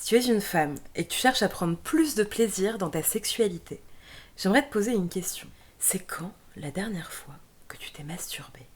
Si tu es une femme et que tu cherches à prendre plus de plaisir dans ta sexualité, j'aimerais te poser une question. C'est quand la dernière fois que tu t'es masturbée ?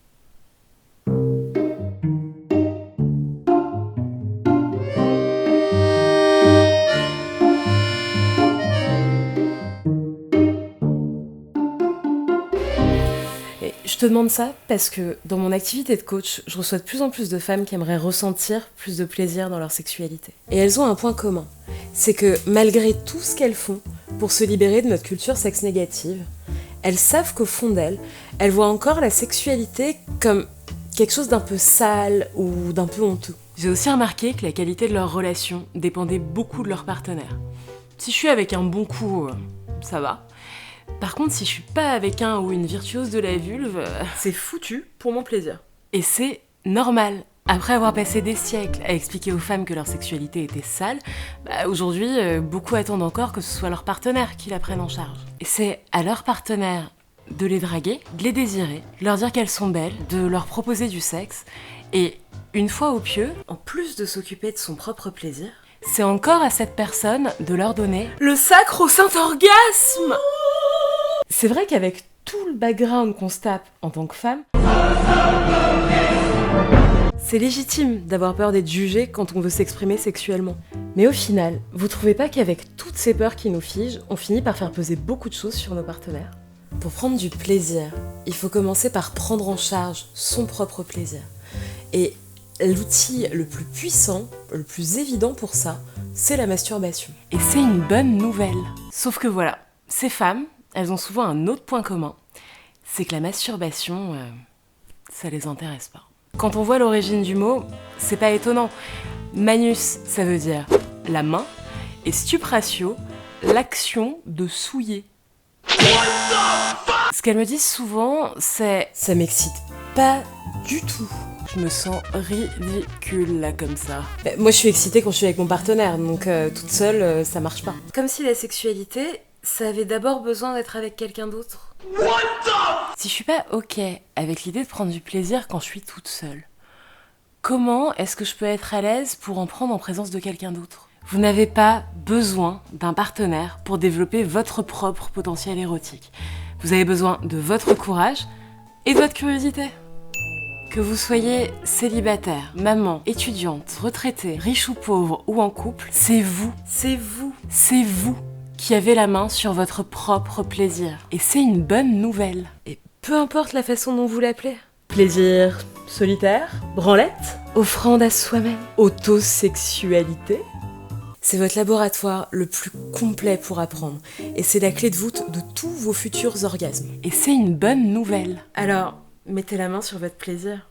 Et je te demande ça parce que dans mon activité de coach, je reçois de plus en plus de femmes qui aimeraient ressentir plus de plaisir dans leur sexualité. Et elles ont un point commun, c'est que malgré tout ce qu'elles font pour se libérer de notre culture sexe négative, elles savent qu'au fond d'elles, elles voient encore la sexualité comme quelque chose d'un peu sale ou d'un peu honteux. J'ai aussi remarqué que la qualité de leur relation dépendait beaucoup de leur partenaire. Si je suis avec un bon coup, ça va. Par contre, si je suis pas avec un ou une virtuose de la vulve, c'est foutu pour mon plaisir. Et c'est normal. Après avoir passé des siècles à expliquer aux femmes que leur sexualité était sale, aujourd'hui, beaucoup attendent encore que ce soit leur partenaire qui la prenne en charge. Et c'est à leur partenaire de les draguer, de les désirer, de leur dire qu'elles sont belles, de leur proposer du sexe. Et une fois au pieu, en plus de s'occuper de son propre plaisir, c'est encore à cette personne de leur donner le sacro-saint orgasme. C'est vrai qu'avec tout le background qu'on se tape en tant que femme, c'est légitime d'avoir peur d'être jugé quand on veut s'exprimer sexuellement. Mais au final, vous trouvez pas qu'avec toutes ces peurs qui nous figent, on finit par faire peser beaucoup de choses sur nos partenaires ? Pour prendre du plaisir, il faut commencer par prendre en charge son propre plaisir. Et l'outil le plus puissant, le plus évident pour ça, c'est la masturbation. Et c'est une bonne nouvelle. Sauf que voilà, ces femmes, elles ont souvent un autre point commun, c'est que la masturbation, ça les intéresse pas. Quand on voit l'origine du mot, c'est pas étonnant. Manus, ça veut dire la main, et stupratio, l'action de souiller. Ce qu'elles me disent souvent, c'est « ça m'excite pas du tout ». Je me sens ridicule là comme ça. Moi je suis excitée quand je suis avec mon partenaire, donc toute seule, ça marche pas. Comme si la sexualité, ça avait d'abord besoin d'être avec quelqu'un d'autre. Si je suis pas ok avec l'idée de prendre du plaisir quand je suis toute seule, comment est-ce que je peux être à l'aise pour en prendre en présence de quelqu'un d'autre ? Vous n'avez pas besoin d'un partenaire pour développer votre propre potentiel érotique. Vous avez besoin de votre courage et de votre curiosité. Que vous soyez célibataire, maman, étudiante, retraitée, riche ou pauvre ou en couple, c'est vous qui avez la main sur votre propre plaisir. Et c'est une bonne nouvelle. Et peu importe la façon dont vous l'appelez. Plaisir solitaire, branlette, offrande à soi-même, autosexualité. C'est votre laboratoire le plus complet pour apprendre. Et c'est la clé de voûte de tous vos futurs orgasmes. Et c'est une bonne nouvelle. Alors, mettez la main sur votre plaisir.